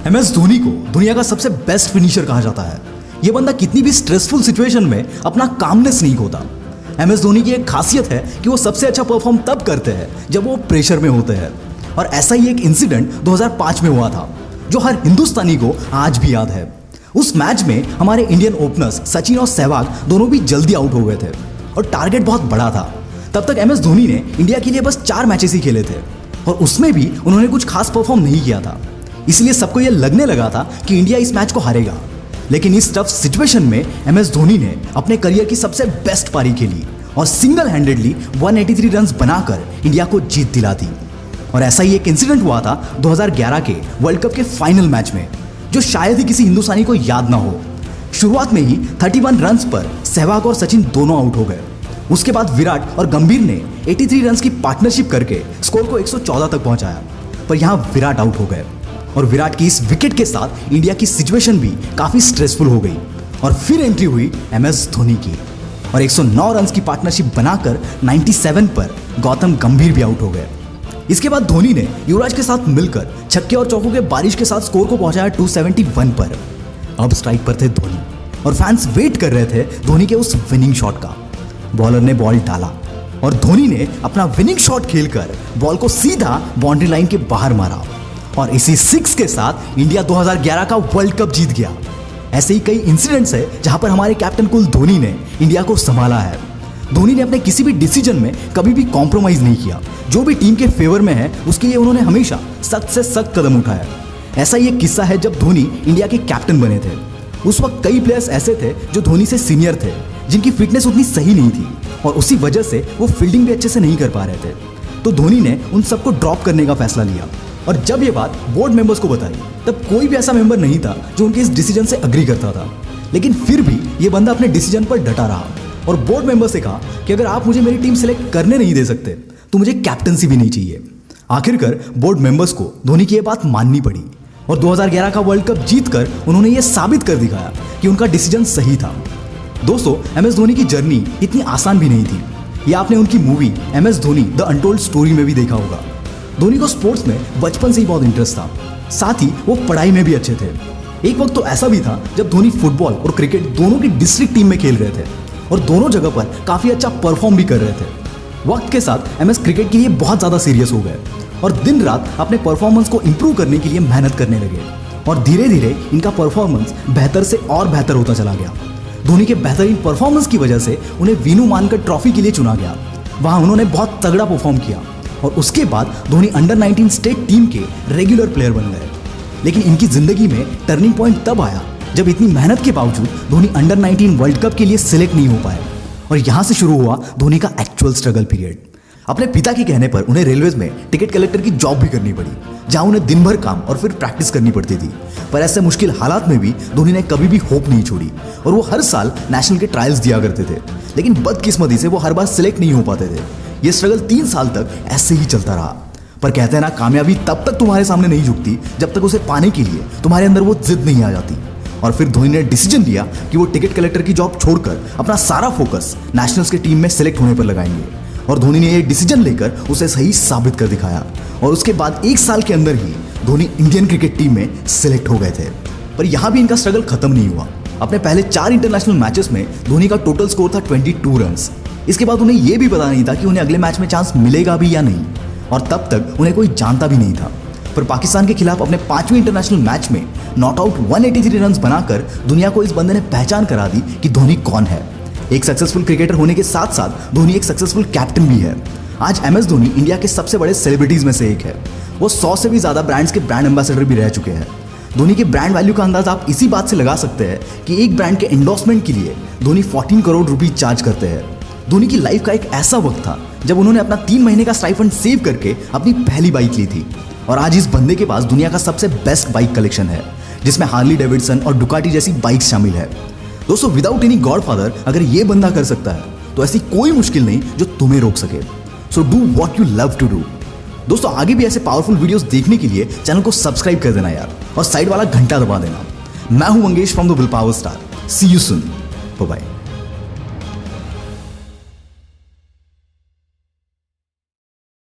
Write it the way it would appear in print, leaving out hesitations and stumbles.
MS Dhoni को दुनिया का सबसे बेस्ट फिनिशर कहा जाता है। ये बंदा कितनी भी स्ट्रेसफुल सिचुएशन में अपना कामनेस नहीं खोता। MS धोनी की एक खासियत है कि वो सबसे अच्छा परफॉर्म तब करते हैं जब वो प्रेशर में होते हैं। और ऐसा ही एक इंसिडेंट 2005 में हुआ था जो हर हिंदुस्तानी को आज भी याद है। उस मैच में हमारे इंडियन ओपनर्स सचिन और सहवाग दोनों भी जल्दी आउट हो गए थे और टारगेट बहुत बड़ा था। तब तक MS धोनी ने इंडिया के लिए बस 4 मैचेस ही खेले थे और उसमें भी उन्होंने कुछ खास परफॉर्म नहीं किया था। इसलिए सबको यह लगने लगा था कि इंडिया इस मैच को हारेगा। लेकिन इस टफ सिचुएशन में MS धोनी ने अपने करियर की सबसे बेस्ट पारी खेली और सिंगल हैंडेडली 183 रन्स बनाकर इंडिया को जीत दिला दी। और ऐसा ही एक इंसिडेंट हुआ था 2011 के वर्ल्ड कप के फाइनल मैच में, जो शायद ही किसी हिंदुस्तानी को याद ना हो। शुरुआत में ही 31 रन्स पर सहवाग और सचिन दोनों आउट हो गए। उसके बाद विराट और गंभीर ने 83 रन्स की पार्टनरशिप करके स्कोर को 114 तक पहुंचाया, पर यहां विराट आउट हो गए और विराट की इस विकेट के साथ इंडिया की सिचुएशन भी काफी स्ट्रेसफुल हो गई। और फिर एंट्री हुई MS धोनी की और 109 रन्स की पार्टनरशिप बनाकर 97 पर गौतम गंभीर भी आउट हो गए। इसके बाद धोनी ने युवराज के साथ मिलकर छक्के और चौकों के बारिश के साथ स्कोर को पहुंचाया 271 पर। अब स्ट्राइक पर थे धोनी और फैंस वेट कर रहे थे धोनी के उस विनिंग शॉट का। बॉलर ने बॉल डाला और धोनी ने अपना विनिंग शॉट खेलकर बॉल को सीधा बाउंड्री लाइन के बाहर मारा और इसी 6 के साथ इंडिया 2011 का वर्ल्ड कप जीत गया। ऐसे ही कई इंसिडेंट्स है जहां पर हमारे कैप्टन कुल धोनी ने इंडिया को संभाला है। धोनी ने अपने किसी भी डिसीजन में कभी भी कॉम्प्रोमाइज नहीं किया। जो भी टीम के फेवर में है उसके लिए उन्होंने हमेशा सख्त से सख्त कदम उठाया। ऐसा ही एक किस्सा है जब धोनी इंडिया के कैप्टन बने थे। उस वक्त कई प्लेयर्स ऐसे थे जो धोनी से सीनियर थे, जिनकी फिटनेस उतनी सही नहीं थी और उसी वजह से वो फील्डिंग भी अच्छे से नहीं कर पा रहे थे। तो धोनी ने उन सबको ड्रॉप करने का फैसला लिया और जब ये बात बोर्ड मेंबर्स को बताई तब कोई भी ऐसा मेंबर नहीं था जो उनके इस डिसीजन से अग्री करता था। लेकिन फिर भी ये बंदा अपने डिसीजन पर डटा रहा और बोर्ड मेंबर से कहा कि अगर आप मुझे मेरी टीम सेलेक्ट करने नहीं दे सकते तो मुझे कैप्टनसी भी नहीं चाहिए। आखिरकार बोर्ड मेंबर्स को धोनी की ये बात माननी पड़ी और 2011 का वर्ल्ड कप जीतकर उन्होंने ये साबित कर दिखाया कि उनका डिसीजन सही था। दोस्तों, MS धोनी की जर्नी इतनी आसान भी नहीं थी। ये आपने उनकी movie MS Dhoni the untold story में भी देखा होगा। धोनी को स्पोर्ट्स में बचपन से ही बहुत इंटरेस्ट था, साथ ही वो पढ़ाई में भी अच्छे थे। एक वक्त तो ऐसा भी था जब धोनी फुटबॉल और क्रिकेट दोनों की डिस्ट्रिक्ट टीम में खेल रहे थे और दोनों जगह पर काफी अच्छा परफॉर्म भी कर रहे थे। वक्त के साथ MS क्रिकेट के लिए बहुत ज्यादा सीरियस हो गए और दिन रात अपने परफॉर्मेंस को इंप्रूव करने के लिए मेहनत करने लगे और धीरे धीरे इनका परफॉर्मेंस बेहतर से और बेहतर होता चला गया। धोनी के बेहतरीन परफॉर्मेंस की वजह से उन्हें वीनू मानकर ट्रॉफी के लिए चुना गया। वहां उन्होंने बहुत तगड़ा परफॉर्म किया और उसके बाद धोनी अंडर-19 स्टेट टीम के रेगुलर प्लेयर बन गए। लेकिन इनकी जिंदगी में टर्निंग पॉइंट तब आया जब इतनी मेहनत के बावजूद धोनी अंडर-19 वर्ल्ड कप के लिए सिलेक्ट नहीं हो पाए और यहां से शुरू हुआ धोनी का एक्चुअल स्ट्रगल पीरियड। अपने पिता के कहने पर उन्हें रेलवेज में टिकट कलेक्टर की जॉब भी करनी पड़ी, जहां उन्हें दिन भर काम और फिर प्रैक्टिस करनी पड़ती थी। पर ऐसे मुश्किल हालात में भी धोनी ने कभी भी होप नहीं छोड़ी और वो हर साल नेशनल के ट्रायल्स दिया करते थे। लेकिन बदकिस्मती से वो हर बार सिलेक्ट नहीं हो पाते थे। ये स्ट्रगल 3 साल तक ऐसे ही चलता रहा। पर कहते हैं ना, कामयाबी तब तक तुम्हारे सामने नहीं झुकती जब तक उसे पाने के लिए तुम्हारे अंदर वो जिद नहीं आ जाती। और फिर धोनी ने डिसीजन लिया कि वो टिकट कलेक्टर की जॉब छोड़कर अपना सारा फोकस नेशनल्स के टीम में सिलेक्ट होने पर लगाएंगे। और धोनी ने ये डिसीजन लेकर उसे सही साबित कर दिखाया और उसके बाद 1 साल के अंदर ही धोनी इंडियन क्रिकेट टीम में सिलेक्ट हो गए थे। पर यहाँ भी इनका स्ट्रगल खत्म नहीं हुआ। अपने पहले 4 इंटरनेशनल मैचेस में धोनी का टोटल स्कोर था 22 रन्स। इसके बाद उन्हें यह भी पता नहीं था कि उन्हें अगले मैच में चांस मिलेगा भी या नहीं और तब तक उन्हें कोई जानता भी नहीं था। पर पाकिस्तान के खिलाफ अपने 5वें इंटरनेशनल मैच में नॉट आउट 183 रन्स बनाकर दुनिया को इस बंदे ने पहचान करा दी कि धोनी कौन है। एक सक्सेसफुल क्रिकेटर होने के साथ साथ धोनी एक सक्सेसफुल कैप्टन भी है। आज MS धोनी इंडिया के सबसे बड़े सेलिब्रिटीज में से एक है। वो 100 से भी ज्यादा ब्रांड्स के ब्रांड एम्बेसडर भी रह चुके हैं। धोनी के ब्रांड वैल्यू का अंदाज आप इसी बात से लगा सकते हैं कि एक ब्रांड के एंडोर्समेंट के लिए धोनी 14 करोड़ रुपए चार्ज करते हैं। धोनी की लाइफ का एक ऐसा वक्त था जब उन्होंने अपना 3 महीने का स्टाइपेंड सेव करके अपनी पहली बाइक ली थी और आज इस बंदे के पास दुनिया का सबसे बेस्ट बाइक कलेक्शन है, जिसमें हार्ली डेविडसन और डुकाटी जैसी बाइक्स शामिल है। दोस्तों, विदाउट एनी गॉडफादर अगर ये बंदा कर सकता है तो ऐसी कोई मुश्किल नहीं जो तुम्हें रोक सके। So do what you love to do. दोस्तों, आगे भी ऐसे पावरफुल वीडियोस देखने के लिए चैनल को सब्सक्राइब कर देना यार और साइड वाला घंटा दबा देना। मैं हूं Mangesh from the will power star. See you soon. Bye bye.